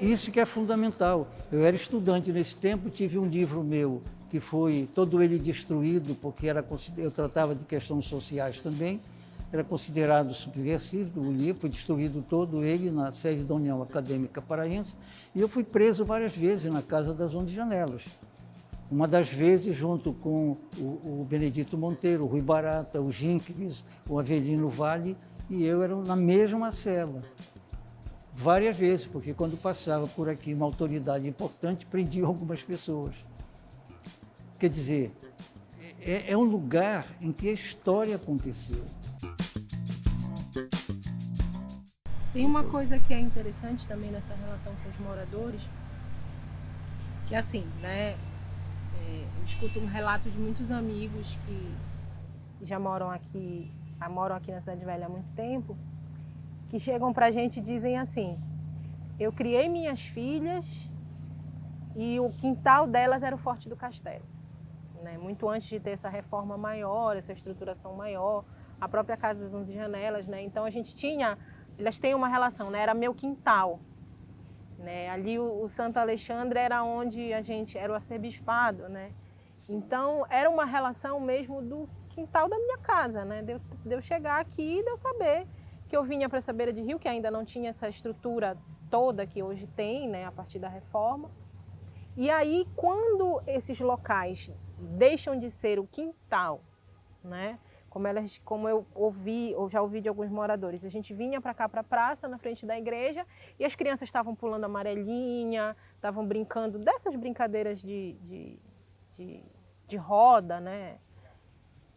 Isso que é fundamental. Eu era estudante nesse tempo, tive um livro meu que foi todo ele destruído, porque eu tratava de questões sociais também. Era considerado subversivo, o livro foi destruído todo ele na sede da União Acadêmica Paraense, e eu fui preso várias vezes na Casa das 11 Janelas. Uma das vezes junto com o Benedito Monteiro, o Rui Barata, o Ginkins, o Avelino Vale, e eu era na mesma cela. Várias vezes, porque quando passava por aqui uma autoridade importante, prendia algumas pessoas. Quer dizer, é um lugar em que a história aconteceu. Tem uma coisa que é interessante também nessa relação com os moradores, que assim, né, eu escuto um relato de muitos amigos que já moram aqui na Cidade Velha há muito tempo, que chegam pra gente e dizem assim: eu criei minhas filhas e o quintal delas era o Forte do Castelo, né? Muito antes de ter essa reforma maior, essa estruturação maior, a própria Casa das 11 Janelas, né? Então elas têm uma relação, né? Era meu quintal, né? Ali o Santo Alexandre era onde era o arcebispado, né? Então era uma relação mesmo do quintal da minha casa, né? De eu chegar aqui e de eu saber que eu vinha para essa beira de rio, que ainda não tinha essa estrutura toda que hoje tem, né? A partir da reforma. E aí, quando esses locais deixam de ser o quintal, né? Como eu já ouvi de alguns moradores, a gente vinha para cá, para a praça, na frente da igreja, e as crianças estavam pulando amarelinha, estavam brincando dessas brincadeiras de roda, né?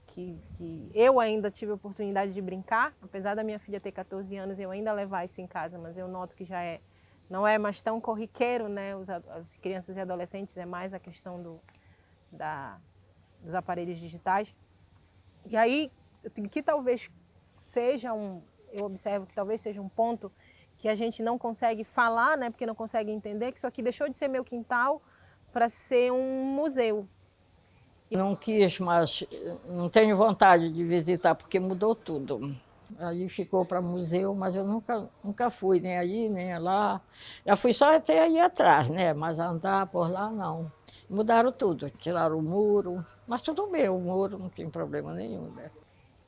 Que eu ainda tive a oportunidade de brincar, apesar da minha filha ter 14 anos, eu ainda levar isso em casa, mas eu noto que não é mais tão corriqueiro, né? As crianças e adolescentes é mais a questão dos aparelhos digitais. E aí, que talvez eu observo que talvez seja um ponto que a gente não consegue falar, né, porque não consegue entender, que isso aqui deixou de ser meu quintal para ser um museu. Não quis mais, não tenho vontade de visitar porque mudou tudo. Aí ficou para museu, mas eu nunca fui, nem aí, nem lá. Já fui só até aí atrás, né? Mas andar por lá, não. Mudaram tudo, tiraram o muro, mas tudo bem, o muro não tem problema nenhum, né?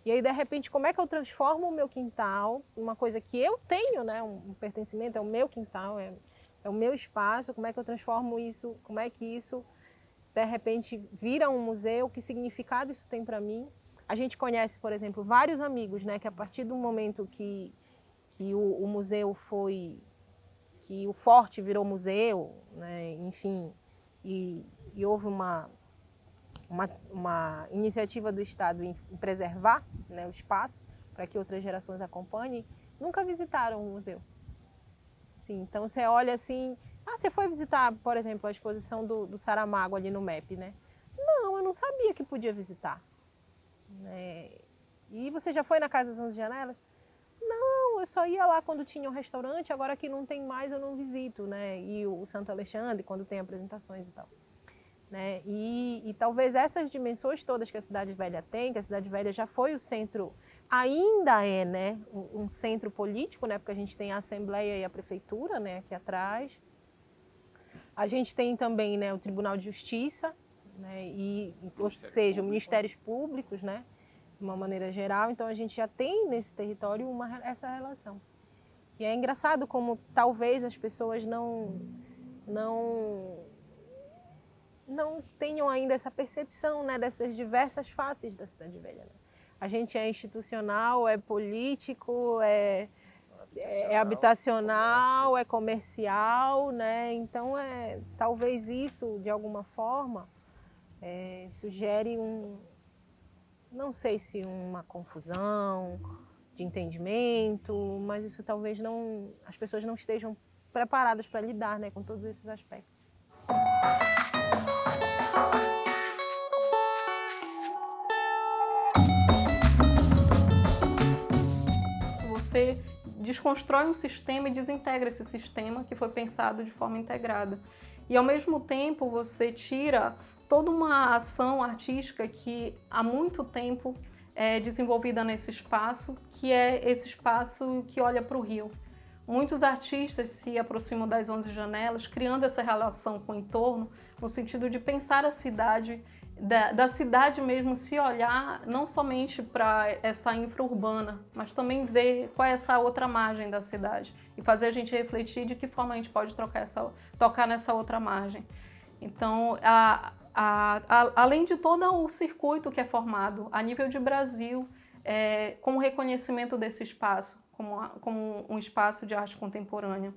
E aí, de repente, como é que eu transformo o meu quintal, uma coisa que eu tenho, né? Um pertencimento, é o meu quintal, é o meu espaço, como é que eu transformo isso, como é que isso, de repente, vira um museu, que significado isso tem para mim? A gente conhece, por exemplo, vários amigos, né, que a partir do momento que o museu foi, que o Forte virou museu, né, enfim, e houve uma iniciativa do Estado em preservar, né, o espaço para que outras gerações acompanhem, nunca visitaram o museu. Sim, então você olha assim, você foi visitar, por exemplo, a exposição do Saramago ali no MEP, né? Não, eu não sabia que podia visitar. E você já foi na Casa das 11 Janelas? Não, eu só ia lá quando tinha um restaurante, agora que não tem mais eu não visito, né? E o Santo Alexandre, quando tem apresentações e tal. Né? E talvez essas dimensões todas que a Cidade Velha tem, que a Cidade Velha já foi o centro, ainda é, né, um centro político, né, porque a gente tem a Assembleia e a Prefeitura, né, aqui atrás. A gente tem também, né, o Tribunal de Justiça, né, ou seja, os Ministérios Públicos, né, de uma maneira geral. Então a gente já tem nesse território essa relação. E é engraçado como talvez as pessoas não tenham ainda essa percepção, né, dessas diversas faces da Cidade Velha. Né? A gente é institucional, é político, é habitacional, é comercial, né? Então, talvez isso, de alguma forma, sugere não sei se uma confusão de entendimento, mas isso talvez as pessoas não estejam preparadas para lidar, né, com todos esses aspectos. Você desconstrói um sistema e desintegra esse sistema que foi pensado de forma integrada. E, ao mesmo tempo, você tira toda uma ação artística que há muito tempo é desenvolvida nesse espaço, que é esse espaço que olha para o rio. Muitos artistas se aproximam das 11 Janelas, criando essa relação com o entorno, no sentido de pensar a cidade, da cidade mesmo, se olhar não somente para essa infra-urbana, mas também ver qual é essa outra margem da cidade e fazer a gente refletir de que forma a gente pode tocar nessa outra margem. Então, além de todo o circuito que é formado a nível de Brasil, com o reconhecimento desse espaço, como um espaço de arte contemporânea.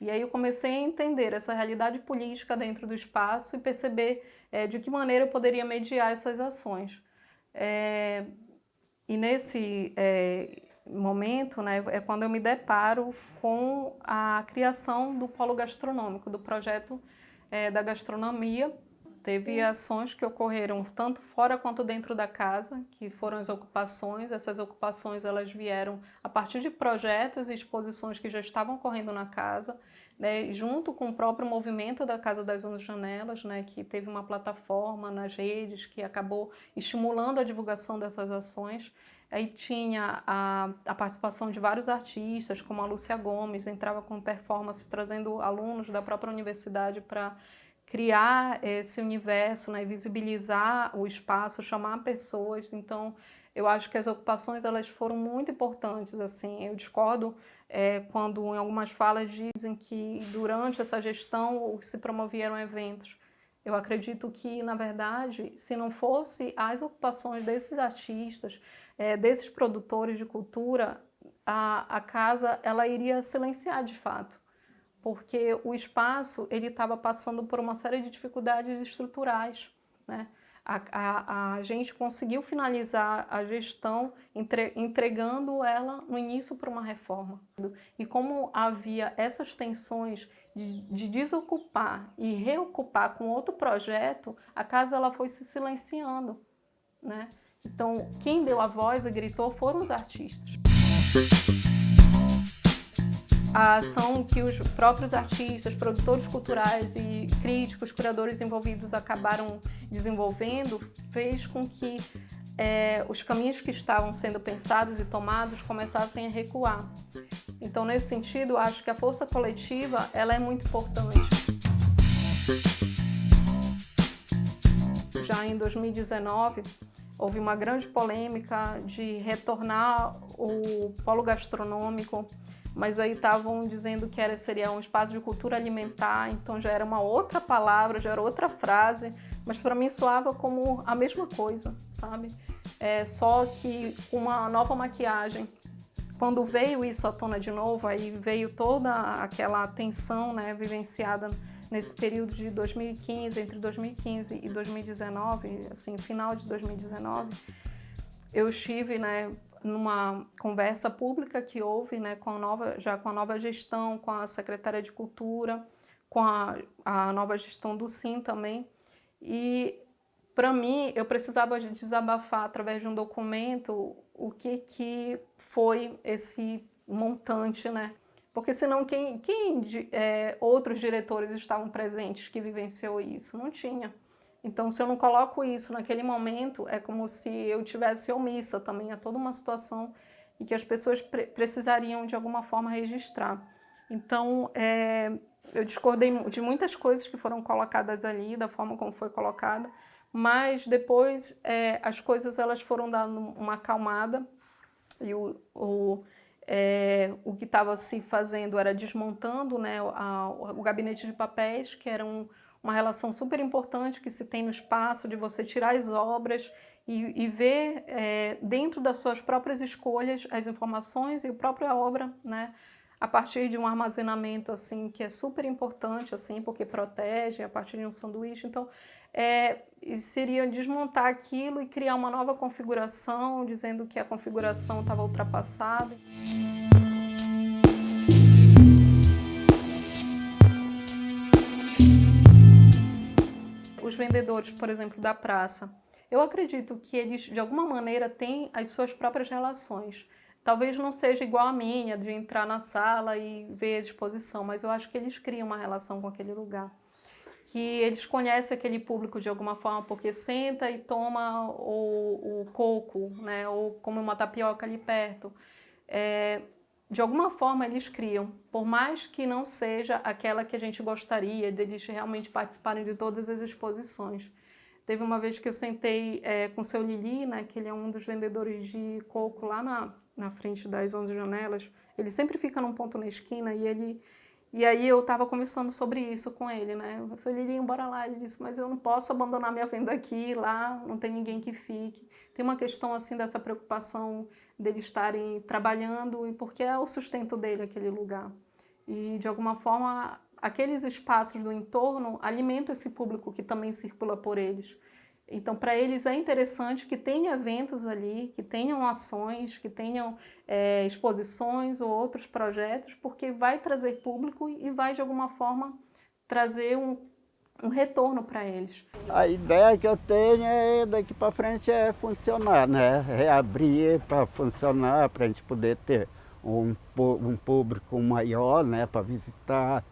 E aí eu comecei a entender essa realidade política dentro do espaço e perceber de que maneira eu poderia mediar essas ações. E nesse momento, né, é quando eu me deparo com a criação do polo gastronômico, do projeto da gastronomia. Teve ações que ocorreram tanto fora quanto dentro da casa, que foram as ocupações. Essas ocupações elas vieram a partir de projetos e exposições que já estavam ocorrendo na casa, né, junto com o próprio movimento da Casa das 11 Janelas, né, que teve uma plataforma nas redes que acabou estimulando a divulgação dessas ações. Aí tinha a participação de vários artistas, como a Lúcia Gomes, entrava com performance trazendo alunos da própria universidade para criar esse universo, né, visibilizar o espaço, chamar pessoas. Então, eu acho que as ocupações elas foram muito importantes. Assim, eu discordo quando em algumas falas dizem que durante essa gestão se promoveram eventos. Eu acredito que, na verdade, se não fosse as ocupações desses artistas, desses produtores de cultura, a casa ela iria silenciar de fato. Porque o espaço ele estava passando por uma série de dificuldades estruturais, né? A gente conseguiu finalizar a gestão entregando ela no início para uma reforma. E como havia essas tensões de desocupar e reocupar com outro projeto, a casa ela foi se silenciando, né? Então, quem deu a voz e gritou foram os artistas. a ação que os próprios artistas, produtores culturais e críticos, curadores envolvidos acabaram desenvolvendo fez com que os caminhos que estavam sendo pensados e tomados começassem a recuar. Então, nesse sentido, acho que a força coletiva ela é muito importante. Já em 2019, houve uma grande polêmica de retornar o polo gastronômico, mas aí estavam dizendo que seria um espaço de cultura alimentar, então já era uma outra palavra, já era outra frase, mas para mim soava como a mesma coisa, sabe? Só que com uma nova maquiagem. Quando veio isso à tona de novo, aí veio toda aquela tensão, né, vivenciada nesse período de 2015, entre 2015 e 2019, assim, final de 2019, eu estive, né, numa conversa pública que houve, né, com a nova gestão, com a Secretaria de Cultura, com a nova gestão do SIM também, e para mim eu precisava de desabafar através de um documento o que foi esse montante, né? Porque senão outros diretores estavam presentes que vivenciou isso? Não tinha. Então, se eu não coloco isso naquele momento, é como se eu tivesse omissa também a toda uma situação e que as pessoas precisariam de alguma forma registrar. Então, eu discordei de muitas coisas que foram colocadas ali, da forma como foi colocada, mas depois as coisas elas foram dando uma acalmada e o que estava se fazendo era desmontando, né, o gabinete de papéis, que era uma relação super importante que se tem no espaço de você tirar as obras e ver dentro das suas próprias escolhas as informações e a própria obra, né, a partir de um armazenamento assim que é super importante, assim, porque protege a partir de um sanduíche. Então, seria desmontar aquilo e criar uma nova configuração, dizendo que a configuração estava ultrapassada. Os vendedores, por exemplo, da praça, eu acredito que eles, de alguma maneira, têm as suas próprias relações. Talvez não seja igual a minha, de entrar na sala e ver a exposição, mas eu acho que eles criam uma relação com aquele lugar. Que eles conhecem aquele público de alguma forma, porque senta e toma o coco, né, ou come uma tapioca ali perto. De alguma forma eles criam, por mais que não seja aquela que a gente gostaria, deles realmente participarem de todas as exposições. Teve uma vez que eu sentei com o seu Lili, né, que ele é um dos vendedores de coco lá na frente das 11 janelas. Ele sempre fica num ponto na esquina e aí eu estava conversando sobre isso com ele, né? Eu falei, Lili, bora lá. Ele disse, mas eu não posso abandonar minha venda aqui, lá não tem ninguém que fique. Tem uma questão assim dessa preocupação deles estarem trabalhando e porque é o sustento dele aquele lugar. E de alguma forma aqueles espaços do entorno alimentam esse público que também circula por eles. Então, para eles é interessante que tenha eventos ali, que tenham ações, que tenham exposições ou outros projetos, porque vai trazer público e vai, de alguma forma, trazer um retorno para eles. A ideia que eu tenho daqui para frente é funcionar, né? Reabrir para funcionar, para a gente poder ter um público maior, né, para visitar.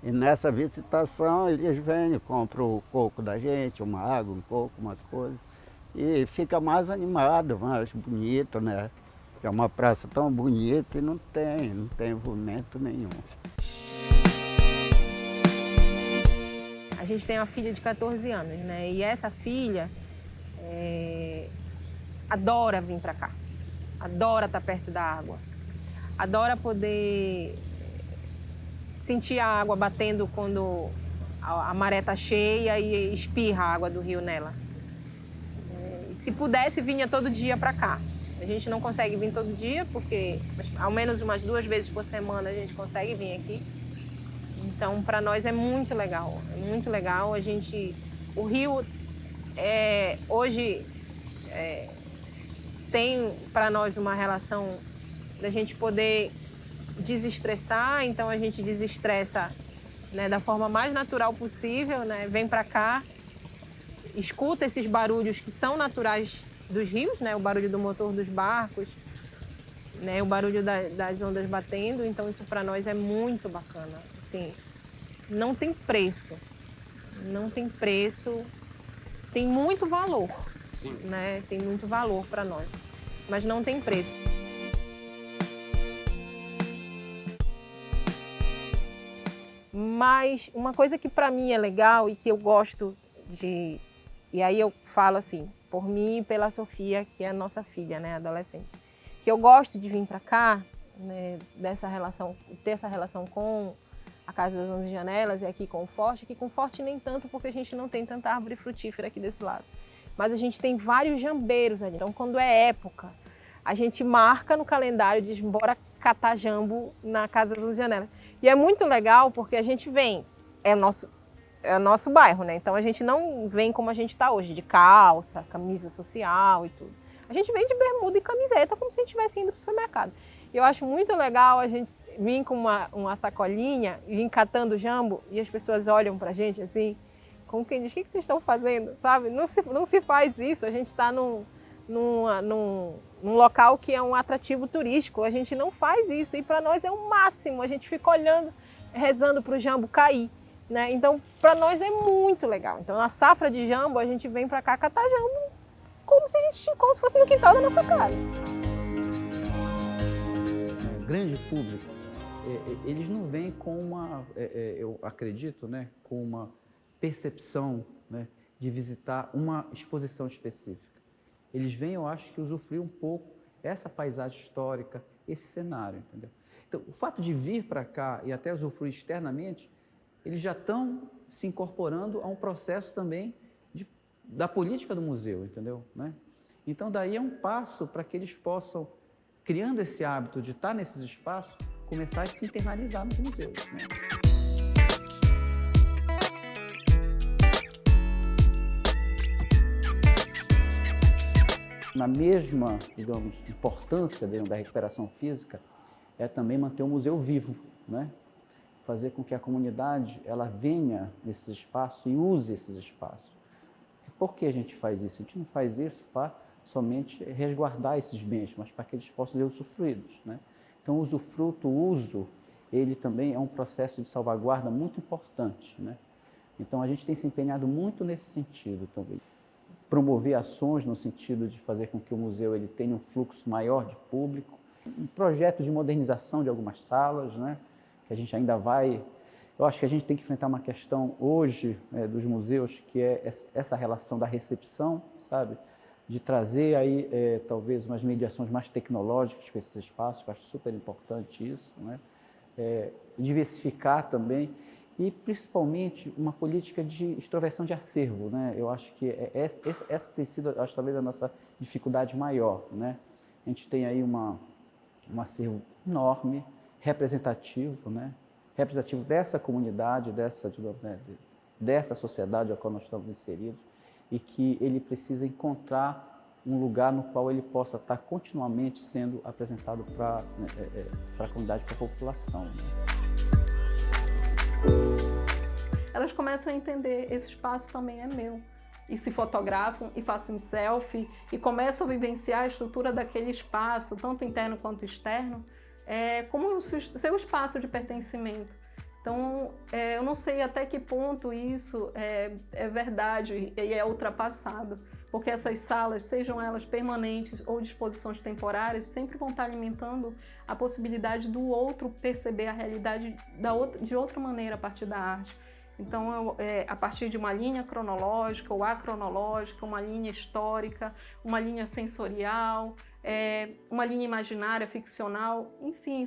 E nessa visitação eles vêm, compram o coco da gente, uma água, um coco, uma coisa. E fica mais animado, mais bonito, né? É uma praça tão bonita e não tem envolvimento nenhum. A gente tem uma filha de 14 anos, né? E essa filha adora vir para cá, adora estar perto da água, adora poder sentir a água batendo quando a maré está cheia e espirra a água do rio nela. Se pudesse, vinha todo dia para cá. A gente não consegue vir todo dia, porque ao menos umas 2 vezes por semana a gente consegue vir aqui. Então, para nós é muito legal. É muito legal. O rio hoje tem para nós uma relação da gente poder desestressar, então a gente desestressa, né, da forma mais natural possível, né? Vem para cá, escuta esses barulhos que são naturais dos rios, né? O barulho do motor dos barcos, né? O barulho das ondas batendo, então isso para nós é muito bacana. Assim, não tem preço, não tem preço, tem muito valor, Sim. né? Tem muito valor para nós, mas não tem preço. Mas uma coisa que para mim é legal e que eu gosto de... E aí eu falo assim, por mim e pela Sofia, que é a nossa filha, né, adolescente. Que eu gosto de vir para cá, né, ter essa relação com a Casa das 11 Janelas e aqui com o Forte. Aqui com o Forte nem tanto, porque a gente não tem tanta árvore frutífera aqui desse lado. Mas a gente tem vários jambeiros ali. Então, quando é época, a gente marca no calendário e diz, bora catar jambo na Casa das 11 Janelas. E é muito legal porque a gente vem, é o nosso bairro, né? Então a gente não vem como a gente está hoje, de calça, camisa social e tudo. A gente vem de bermuda e camiseta, como se a gente estivesse indo para o supermercado. E eu acho muito legal a gente vir com uma sacolinha e vir catando jambo e as pessoas olham para a gente assim, como quem diz, o que vocês estão fazendo? Sabe? Não se faz isso, a gente está num local que é um atrativo turístico, a gente não faz isso e para nós é o máximo, a gente fica olhando, rezando para o jambo cair, né? Então para nós é muito legal. Então na safra de jambo a gente vem para cá catar jambo como se fosse no quintal da nossa casa. O grande público, eles não vêm com uma, eu acredito, né, com uma percepção, né, de visitar uma exposição específica. Eles vêm, eu acho, que usufruir um pouco essa paisagem histórica, esse cenário, entendeu? Então, o fato de vir para cá e até usufruir externamente, eles já estão se incorporando a um processo também da política do museu, entendeu? Né? Então, daí é um passo para que eles possam, criando esse hábito de estar nesses espaços, começar a se internalizar nos museus, né? Na mesma, digamos, importância dentro da recuperação física é também manter o museu vivo, né? Fazer com que a comunidade ela venha nesses espaços e use esses espaços. Por que a gente faz isso? A gente não faz isso para somente resguardar esses bens, mas para que eles possam ser usufruídos, né? Então, o usufruto, o uso, ele também é um processo de salvaguarda muito importante, né? Então, a gente tem se empenhado muito nesse sentido também. Promover ações no sentido de fazer com que o museu ele tenha um fluxo maior de público, um projeto de modernização de algumas salas, né, que a gente ainda vai... Eu acho que a gente tem que enfrentar uma questão hoje dos museus, que é essa relação da recepção, sabe, de trazer aí talvez umas mediações mais tecnológicas para esses espaços, eu acho super importante isso, né, diversificar também, e principalmente uma política de extroversão de acervo, né? Eu acho que essa tem sido, acho, talvez a nossa dificuldade maior, né? A gente tem aí um acervo enorme, representativo, né? Representativo dessa comunidade, dessa sociedade a qual nós estamos inseridos, e que ele precisa encontrar um lugar no qual ele possa estar continuamente sendo apresentado para a comunidade, para a população, né? Elas começam a entender, esse espaço também é meu. E se fotografam e fazem selfie e começam a vivenciar a estrutura daquele espaço, tanto interno quanto externo, como o seu espaço de pertencimento. Então, eu não sei até que ponto isso é verdade e é ultrapassado, porque essas salas, sejam elas permanentes ou de exposições temporárias, sempre vão estar alimentando a possibilidade do outro perceber a realidade de outra maneira a partir da arte. Então, a partir de uma linha cronológica ou acronológica, uma linha histórica, uma linha sensorial, uma linha imaginária, ficcional, enfim,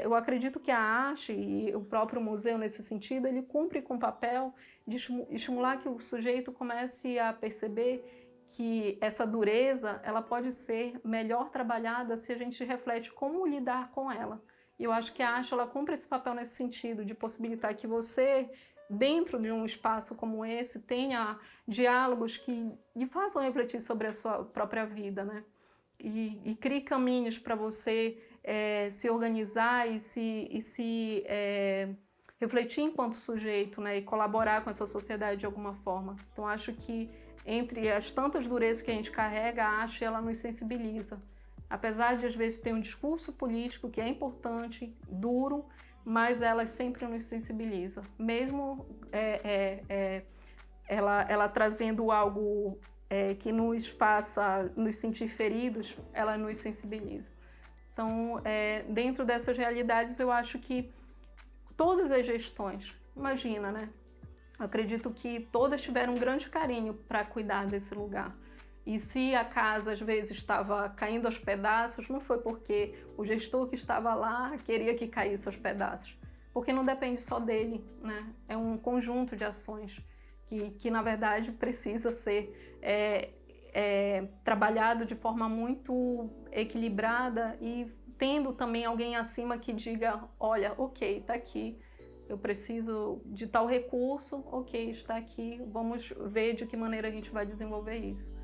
eu acredito que a arte e o próprio museu, nesse sentido, ele cumpre com o papel de estimular que o sujeito comece a perceber que essa dureza ela pode ser melhor trabalhada se a gente reflete como lidar com ela. E eu acho que a arte ela cumpre esse papel nesse sentido, de possibilitar que você, dentro de um espaço como esse, tenha diálogos que lhe façam refletir sobre a sua própria vida, né? E crie caminhos para você se organizar e se refletir enquanto sujeito, né? E colaborar com essa sociedade de alguma forma. Então, acho que entre as tantas durezas que a gente carrega, a arte ela nos sensibiliza apesar de às vezes ter um discurso político que é importante, duro, mas ela sempre nos sensibiliza. Mesmo ela trazendo algo que nos faça nos sentir feridos, ela nos sensibiliza. Então, dentro dessas realidades, eu acho que todas as gestões, imagina, né? Acredito que todas tiveram um grande carinho para cuidar desse lugar. E se a casa, às vezes, estava caindo aos pedaços, não foi porque o gestor que estava lá queria que caísse aos pedaços, porque não depende só dele, né? É um conjunto de ações que na verdade, precisa ser trabalhado de forma muito equilibrada e tendo também alguém acima que diga, olha, ok, está aqui, eu preciso de tal recurso, ok, está aqui, vamos ver de que maneira a gente vai desenvolver isso.